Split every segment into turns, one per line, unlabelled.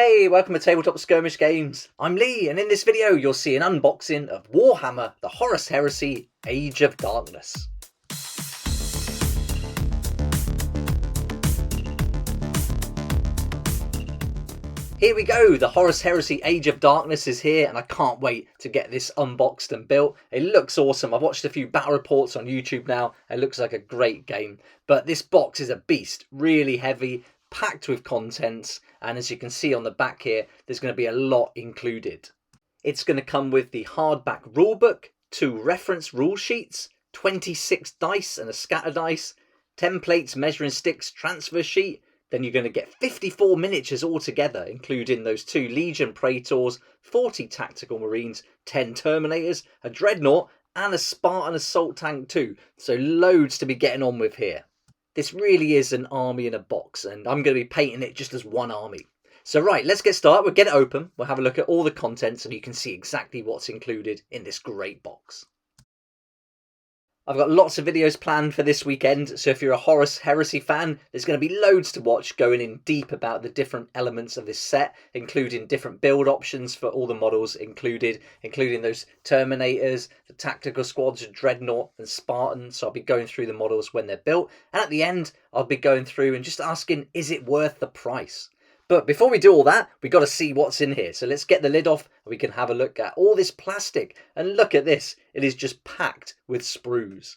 Hey, welcome to Tabletop Skirmish Games. I'm Lee, and in this video you'll see an unboxing of Warhammer, the Horus Heresy, Age of Darkness. Here we go, the Horus Heresy Age of Darkness is here, and I can't wait to get this unboxed and built. It looks awesome. I've watched a few battle reports on YouTube now. It looks like a great game. But this box is a beast, really heavy, packed with contents, and as you can see on the back here, there's going to be a lot included. It's going to come with the hardback rulebook, 2 reference rule sheets, 26 dice and a scatter dice, templates, measuring sticks, transfer sheet. Then you're going to get 54 miniatures altogether, including those 2 Legion Praetors, 40 Tactical Marines, 10 Terminators, a Dreadnought, and a Spartan Assault Tank too. So loads to be getting on with here. This really is an army in a box, and I'm going to be painting it just as one army. So right, let's get started. We'll get it open. We'll have a look at all the contents, and you can see exactly what's included in this great box. I've got lots of videos planned for this weekend, so if you're a Horus Heresy fan, there's going to be loads to watch going in deep about the different elements of this set, including different build options for all the models including those Terminators, the Tactical Squads, Dreadnought and Spartan. So I'll be going through the models when they're built, and at the end I'll be going through and just asking, is it worth the price? But before we do all that, we've got to see what's in here. So let's get the lid off and we can have a look at all this plastic. And look at this. It is just packed with sprues.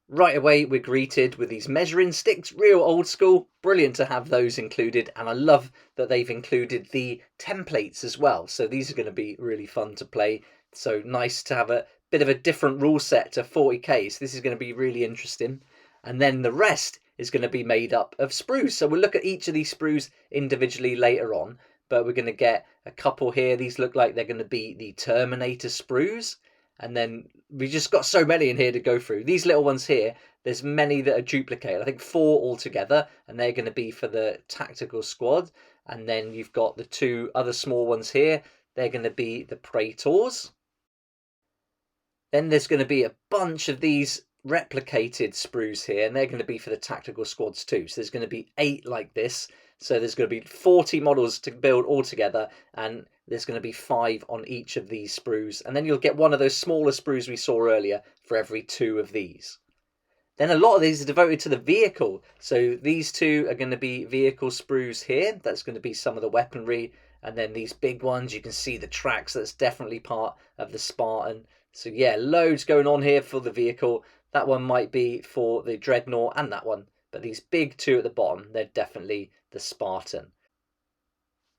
Right away, we're greeted with these measuring sticks, real old school. Brilliant to have those included. And I love that they've included the templates as well. So these are going to be really fun to play. So nice to have a bit of a different rule set to 40k. So this is going to be really interesting. And then the rest is going to be made up of sprues. So we'll look at each of these sprues individually later on, but we're going to get a couple here. These look like they're going to be the Terminator sprues. And then we just got so many in here to go through. These little ones here, there's many that are duplicated. I think 4 altogether, and they're going to be for the Tactical Squad. And then you've got the 2 other small ones here. They're going to be the Praetors. Then there's going to be a bunch of these replicated sprues here, and they're going to be for the Tactical Squads too. So there's going to be 8 like this. So there's going to be 40 models to build all together, and there's going to be 5 on each of these sprues. And then you'll get one of those smaller sprues we saw earlier for every 2 of these. Then a lot of these are devoted to the vehicle. So these 2 are going to be vehicle sprues here. That's going to be some of the weaponry. And then these big ones, you can see the tracks. That's definitely part of the Spartan. So yeah, loads going on here for the vehicle. That one might be for the Dreadnought and that one. But these big 2 at the bottom, they're definitely the Spartan.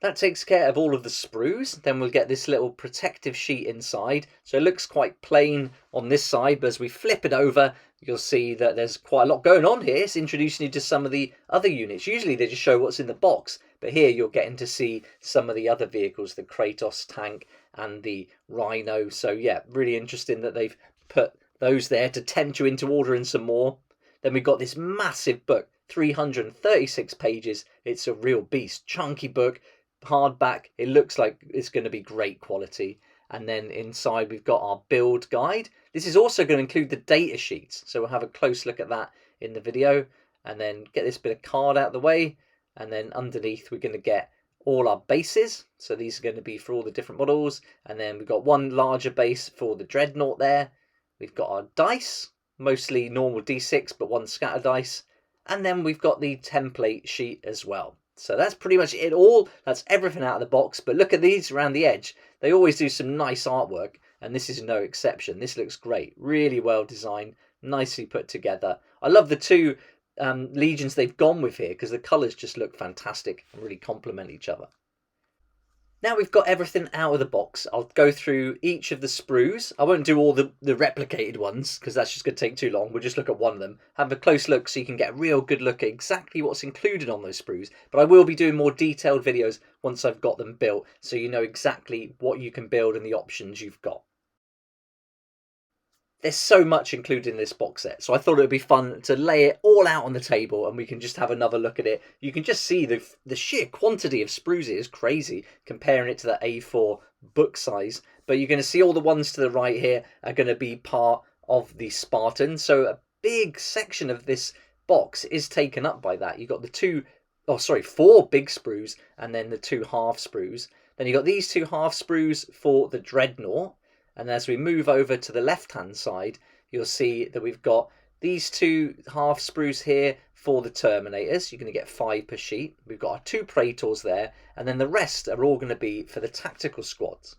That takes care of all of the sprues. Then we'll get this little protective sheet inside. So it looks quite plain on this side, but as we flip it over, you'll see that there's quite a lot going on here. It's introducing you to some of the other units. Usually they just show what's in the box, but here you're getting to see some of the other vehicles, the Kratos tank and the Rhino. So yeah, really interesting that they've put those there to tempt you into ordering some more. Then we've got this massive book, 336 pages. It's a real beast, chunky book, hardback. It looks like it's going to be great quality. And then inside we've got our build guide. This is also going to include the data sheets, so we'll have a close look at that in the video. And then get this bit of card out of the way, and then underneath we're going to get all our bases. So these are going to be for all the different models. And then we've got one larger base for the Dreadnought there. We've got our dice, mostly normal D6, but 1 scatter dice. And then we've got the template sheet as well. So that's pretty much it all. That's everything out of the box. But look at these around the edge. They always do some nice artwork, and this is no exception. This looks great. Really well designed, nicely put together. I love the 2 legions they've gone with here, because the colours just look fantastic and really complement each other. Now we've got everything out of the box, I'll go through each of the sprues. I won't do all the replicated ones, because that's just going to take too long. We'll just look at one of them, have a close look so you can get a real good look at exactly what's included on those sprues. But I will be doing more detailed videos once I've got them built, so you know exactly what you can build and the options you've got. There's so much included in this box set, so I thought it would be fun to lay it all out on the table and we can just have another look at it. You can just see the sheer quantity of sprues is crazy, comparing it to the A4 book size. But you're going to see all the ones to the right here are going to be part of the Spartan. So a big section of this box is taken up by that. You've got the 2 oh sorry, 4 big sprues and then the 2 half sprues. Then you've got these 2 half sprues for the Dreadnought. And as we move over to the left-hand side, you'll see that we've got these 2 half sprues here for the Terminators. You're going to get 5 per sheet. We've got our 2 Praetors there, and then the rest are all going to be for the tactical squads.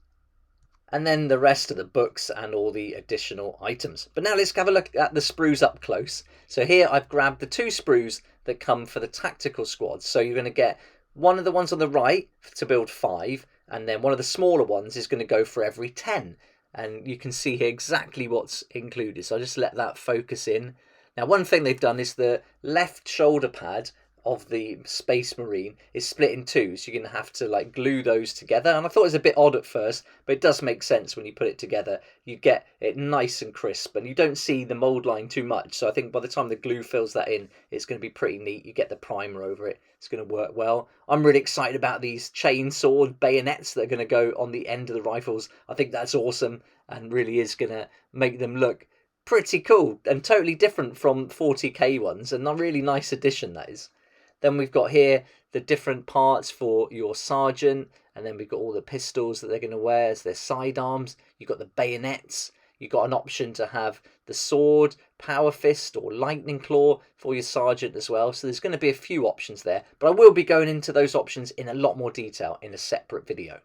And then the rest of the books and all the additional items. But now let's have a look at the sprues up close. So here I've grabbed the 2 sprues that come for the tactical squads. So you're going to get one of the ones on the right to build 5, and then one of the smaller ones is going to go for every 10. And you can see here exactly what's included. So I'll just let that focus in. Now, one thing they've done is the left shoulder pad of the Space Marine is split in 2, so you're going to have to like glue those together. And I thought it was a bit odd at first, but it does make sense when you put it together. You get it nice and crisp, and you don't see the mold line too much. So I think by the time the glue fills that in, it's going to be pretty neat. You get the primer over it. It's going to work well. I'm really excited about these chain sword bayonets that are going to go on the end of the rifles. I think that's awesome and really is going to make them look pretty cool and totally different from 40k ones, and a really nice addition that is. Then we've got here the different parts for your sergeant, and then we've got all the pistols that they're going to wear as their sidearms. You've got the bayonets. You've got an option to have the sword, power fist, or lightning claw for your sergeant as well. So there's going to be a few options there, but I will be going into those options in a lot more detail in a separate video.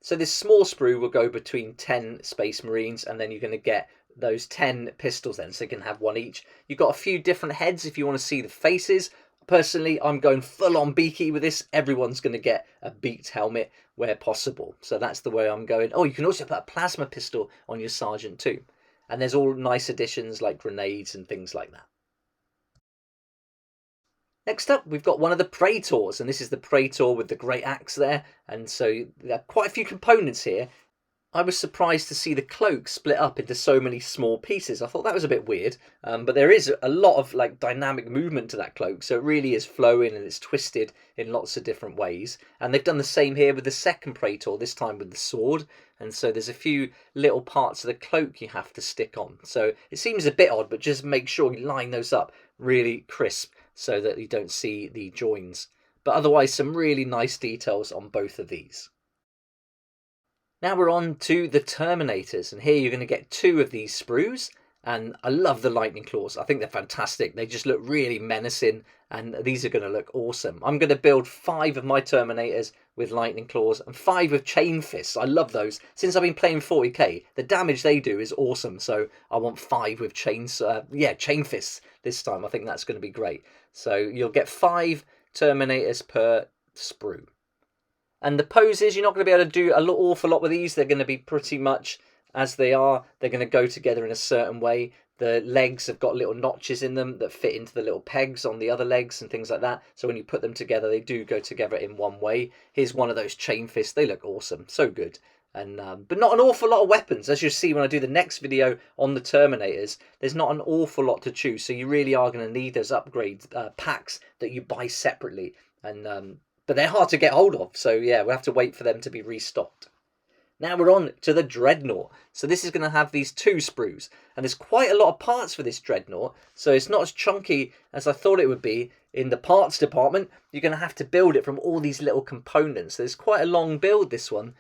So this small sprue will go between 10 Space Marines, and then you're going to get those 10 pistols then, so you can have one each. You've got a few different heads if you want to see the faces. Personally, I'm going full on beaky with this. Everyone's going to get a beaked helmet where possible. So that's the way I'm going. Oh, you can also put a plasma pistol on your sergeant too. And there's all nice additions like grenades and things like that. Next up, we've got one of the Praetors, and this is the Praetor with the great axe there. And so there are quite a few components here. I was surprised to see the cloak split up into so many small pieces. I thought that was a bit weird, but there is a lot of like dynamic movement to that cloak, so it really is flowing and it's twisted in lots of different ways. And they've done the same here with the second Praetor, this time with the sword. And so there's a few little parts of the cloak you have to stick on. So it seems a bit odd, but just make sure you line those up really crisp so that you don't see the joins. But otherwise, some really nice details on both of these. Now we're on to the Terminators, and here you're going to get 2 of these sprues, and I love the lightning claws. I think they're fantastic. They just look really menacing, and these are going to look awesome. I'm going to build 5 of my Terminators with lightning claws and 5 with chain fists. I love those. Since I've been playing 40k, the damage they do is awesome, so I want 5 with chain fists this time. I think that's going to be great. So you'll get 5 Terminators per sprue. And the poses, you're not going to be able to do an awful lot with these. They're going to be pretty much as they are. They're going to go together in a certain way. The legs have got little notches in them that fit into the little pegs on the other legs and things like that. So when you put them together, they do go together in one way. Here's one of those chain fists. They look awesome. So good. And but not an awful lot of weapons. As you'll see when I do the next video on the Terminators, there's not an awful lot to choose. So you really are going to need those upgrade packs that you buy separately. And but they're hard to get hold of, so yeah, we'll have to wait for them to be restocked. Now we're on to the Dreadnought. So this is going to have these 2 sprues, and there's quite a lot of parts for this Dreadnought, so it's not as chunky as I thought it would be in the parts department. You're going to have to build it from all these little components. There's quite a long build, this one,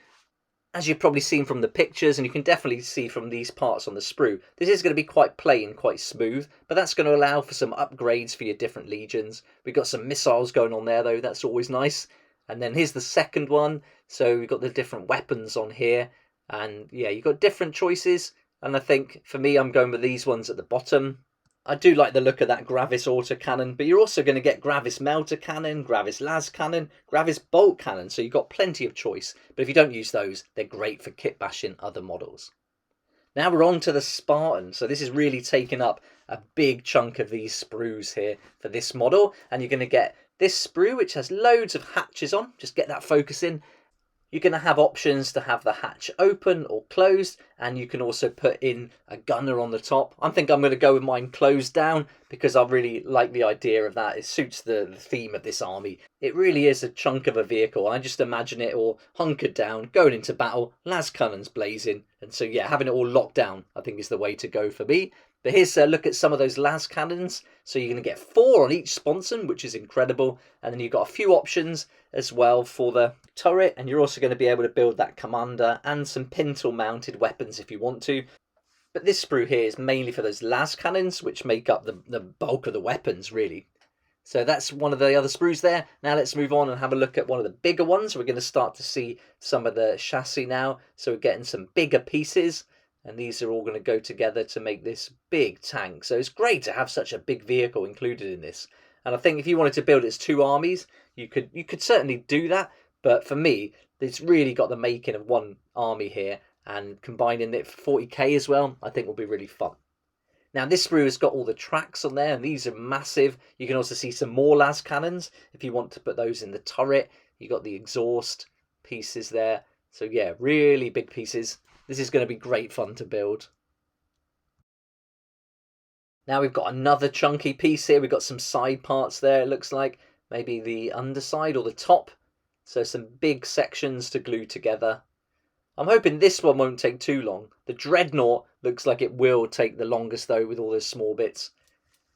as you've probably seen from the pictures, and you can definitely see from these parts on the sprue. This is going to be quite plain, quite smooth, but that's going to allow for some upgrades for your different legions. We've got some missiles going on there, though. That's always nice. And then here's the second one. So we've got the different weapons on here. And yeah, you've got different choices. And I think, for me, I'm going with these ones at the bottom. I do like the look of that Gravis autocannon, but you're also going to get Gravis melter cannon, Gravis las cannon, Gravis bolt cannon, so you've got plenty of choice. But if you don't use those, they're great for kit bashing other models. Now we're on to the Spartan, so this is really taking up a big chunk of these sprues here for this model, and you're going to get this sprue which has loads of hatches on. Just get that focus in. You're going to have options to have the hatch open or closed, and you can also put in a gunner on the top. I think I'm going to go with mine closed down because I really like the idea of that. It suits the theme of this army. It really is a chunk of a vehicle. I just imagine it all hunkered down, going into battle, las cannons blazing. And so yeah, having it all locked down I think is the way to go for me. But here's a look at some of those las cannons. So you're going to get 4 on each sponson, which is incredible. And then you've got a few options as well for the turret. And you're also going to be able to build that commander and some pintle mounted weapons if you want to. But this sprue here is mainly for those las cannons, which make up the bulk of the weapons, really. So that's one of the other sprues there. Now let's move on and have a look at one of the bigger ones. We're going to start to see some of the chassis now. So we're getting some bigger pieces. And these are all going to go together to make this big tank. So it's great to have such a big vehicle included in this. And I think if you wanted to build its 2 armies, you could certainly do that. But for me, it's really got the making of one army here. And combining it for 40k as well, I think will be really fun. Now this sprue has got all the tracks on there, and these are massive. You can also see some more las cannons if you want to put those in the turret. You've got the exhaust pieces there. So yeah, really big pieces. This is going to be great fun to build. Now we've got another chunky piece here. We've got some side parts there, it looks like. Maybe the underside or the top. So some big sections to glue together. I'm hoping this one won't take too long. The Dreadnought looks like it will take the longest though, with all those small bits.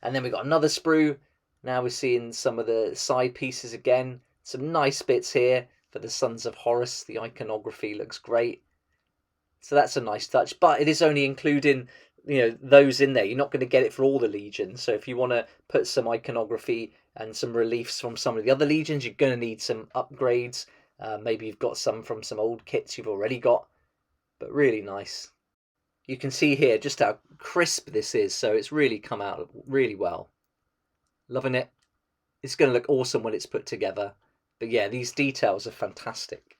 And then we've got another sprue. Now we're seeing some of the side pieces again. Some nice bits here for the Sons of Horus. The iconography looks great. So that's a nice touch, but it is only including, those in there. You're not going to get it for all the legions. So if you want to put some iconography and some reliefs from some of the other legions, you're going to need some upgrades. Maybe you've got some from some old kits you've already got, but really nice. You can see here just how crisp this is, so it's really come out really well. Loving it. It's going to look awesome when it's put together. But yeah, these details are fantastic.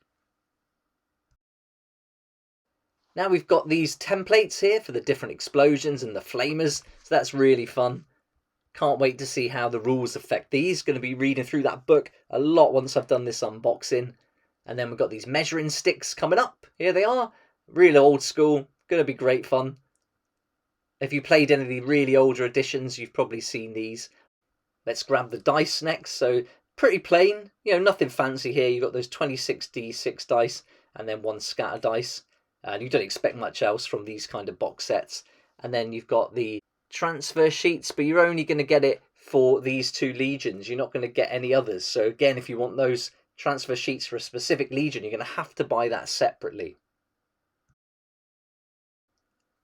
Now we've got these templates here for the different explosions and the flamers, so that's really fun. Can't wait to see how the rules affect these. Going to be reading through that book a lot once I've done this unboxing. And then we've got these measuring sticks coming up. Here they are. Really old school. Going to be great fun. If you played any of the really older editions, you've probably seen these. Let's grab the dice next. So pretty plain. Nothing fancy here. You've got those 26d6 dice and then 1 scatter dice. And you don't expect much else from these kind of box sets. And then you've got the transfer sheets, but you're only going to get it for these 2 legions. You're not going to get any others. So again, if you want those transfer sheets for a specific legion, you're going to have to buy that separately.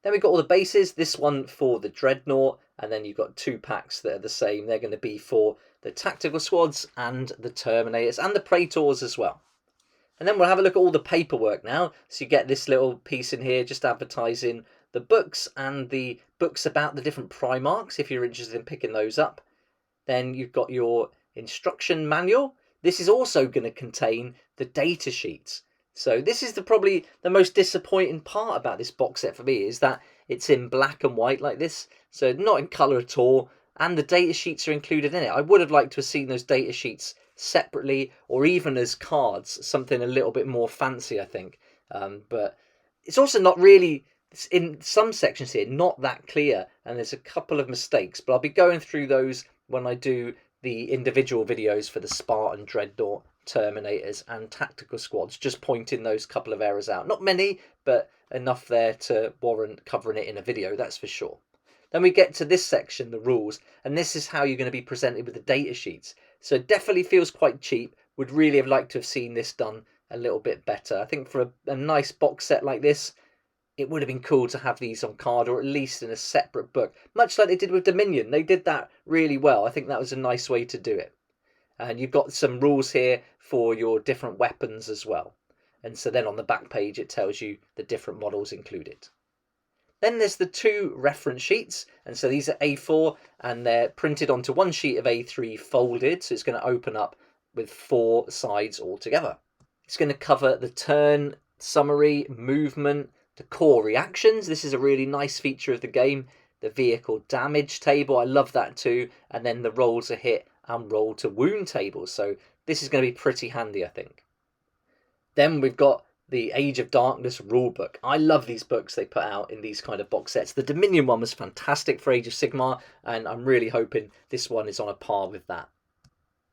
Then we've got all the bases. This one for the Dreadnought, and then you've got 2 packs that are the same. They're going to be for the tactical squads and the Terminators and the Praetors as well. And then we'll have a look at all the paperwork now. So you get this little piece in here just advertising the books and the books about the different Primarchs if you're interested in picking those up. Then you've got your instruction manual. This is also going to contain the data sheets. So this is probably the most disappointing part about this box set for me, is that it's in black and white like this. So not in colour at all. And the data sheets are included in it. I would have liked to have seen those data sheets separately, or even as cards, something a little bit more fancy, I think. But it's also not really, in some sections here, not that clear, and there's a couple of mistakes, but I'll be going through those when I do the individual videos for the Spartan, Dreadnought, Terminators and Tactical Squads, just pointing those couple of errors out. Not many, but enough there to warrant covering it in a video, that's for sure. Then we get to this section, the rules, and this is how you're going to be presented with the data sheets. So it definitely feels quite cheap. Would really have liked to have seen this done a little bit better. I think for a nice box set like this, it would have been cool to have these on card, or at least in a separate book, much like they did with Dominion. They did that really well. I think that was a nice way to do it. And you've got some rules here for your different weapons as well. And so then on the back page, it tells you the different models included. Then there's the 2 reference sheets, and so these are A4 and they're printed onto one sheet of A3 folded, so it's going to open up with 4 sides all together. It's going to cover the turn, summary, movement, the core reactions. This is a really nice feature of the game. The vehicle damage table, I love that too, and then the roll to hit and roll to wound tables, so this is going to be pretty handy, I think. Then we've got the Age of Darkness rulebook. I love these books they put out in these kind of box sets. The Dominion one was fantastic for Age of Sigmar, and I'm really hoping this one is on a par with that.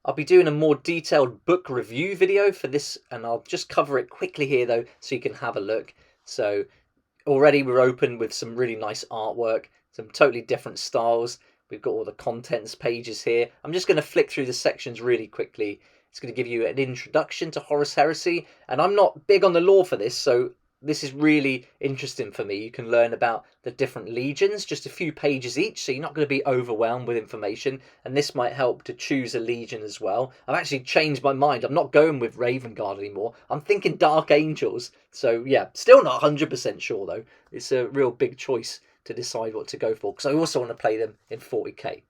I'll be doing a more detailed book review video for this, and I'll just cover it quickly here though, so you can have a look. So already we're open with some really nice artwork. some totally different styles. We've got all the contents pages here. I'm just going to flick through the sections really quickly. It's going to give you an introduction to Horus Heresy, and I'm not big on the lore for this, so this is really interesting for me. You can learn about the different legions, just a few pages each, so you're not going to be overwhelmed with information, and this might help to choose a legion as well. I've actually changed my mind. I'm not going with Raven Guard anymore. I'm thinking Dark Angels. So yeah, still not 100% sure though. It's a real big choice to decide what to go for, because I also want to play them in 40k.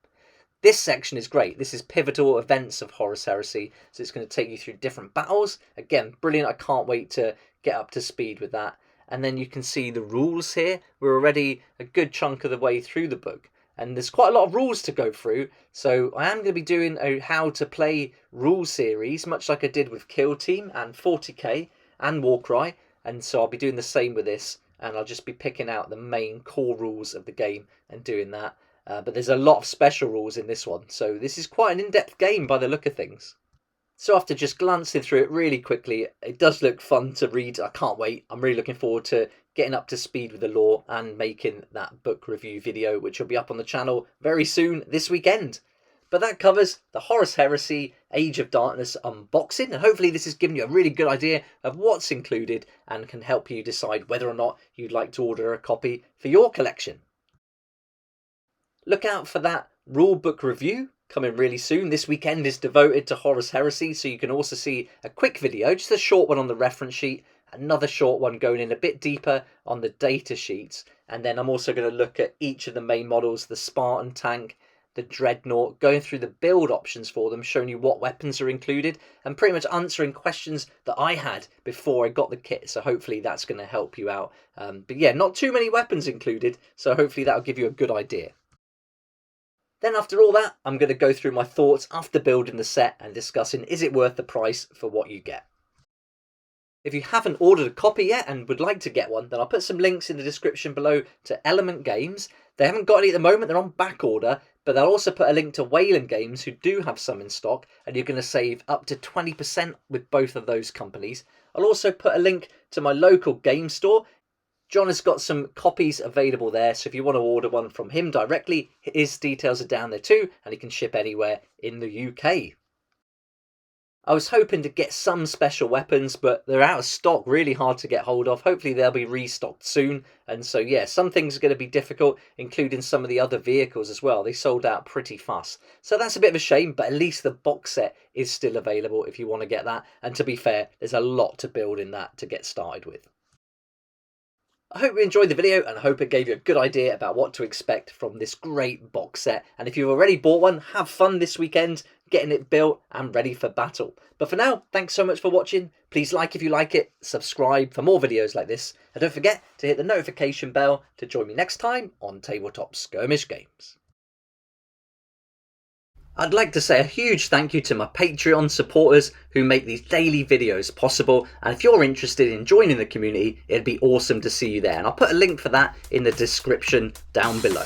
This section is great. This is pivotal events of Horus Heresy, so it's going to take you through different battles. Again, brilliant. I can't wait to get up to speed with that. And then you can see the rules here. We're already a good chunk of the way through the book, and there's quite a lot of rules to go through. So I am going to be doing a how to play rule series, much like I did with Kill Team and 40k and Warcry. And so I'll be doing the same with this, and I'll just be picking out the main core rules of the game and doing that. But there's a lot of special rules in this one, so this is quite an in-depth game by the look of things. So after just glancing through it really quickly, it does look fun to read. I can't wait. I'm really looking forward to getting up to speed with the lore and making that book review video, which will be up on the channel very soon this weekend. But that covers the Horus Heresy Age of Darkness unboxing, and hopefully this has given you a really good idea of what's included and can help you decide whether or not you'd like to order a copy for your collection. Look out for that rule book review coming really soon. This weekend is devoted to Horus Heresy, so you can also see a quick video, just a short one on the reference sheet, another short one going in a bit deeper on the data sheets, and then I'm also going to look at each of the main models, the Spartan tank, the Dreadnought, going through the build options for them, showing you what weapons are included, and pretty much answering questions that I had before I got the kit, so hopefully that's going to help you out. But yeah, not too many weapons included, so hopefully that'll give you a good idea. Then after all that, I'm going to go through my thoughts after building the set and discussing is it worth the price for what you get. If you haven't ordered a copy yet and would like to get one, then I'll put some links in the description below to Element Games. They haven't got any at the moment, they're on back order, but they'll also put a link to Wayland Games, who do have some in stock, and you're going to save up to 20% with both of those companies. I'll also put a link to my local game store. John has got some copies available there, so if you want to order one from him directly, his details are down there too, and he can ship anywhere in the UK. I was hoping to get some special weapons, but they're out of stock, really hard to get hold of. Hopefully they'll be restocked soon, and so yeah, some things are going to be difficult, including some of the other vehicles as well. They sold out pretty fast, so that's a bit of a shame, but at least the box set is still available if you want to get that, and to be fair, there's a lot to build in that to get started with. I hope you enjoyed the video, and I hope it gave you a good idea about what to expect from this great box set. And if you've already bought one, have fun this weekend getting it built and ready for battle. But for now, thanks so much for watching. Please like if you like it, subscribe for more videos like this, and don't forget to hit the notification bell to join me next time on Tabletop Skirmish Games. I'd like to say a huge thank you to my Patreon supporters who make these daily videos possible, and if you're interested in joining the community, it'd be awesome to see you there, and I'll put a link for that in the description down below.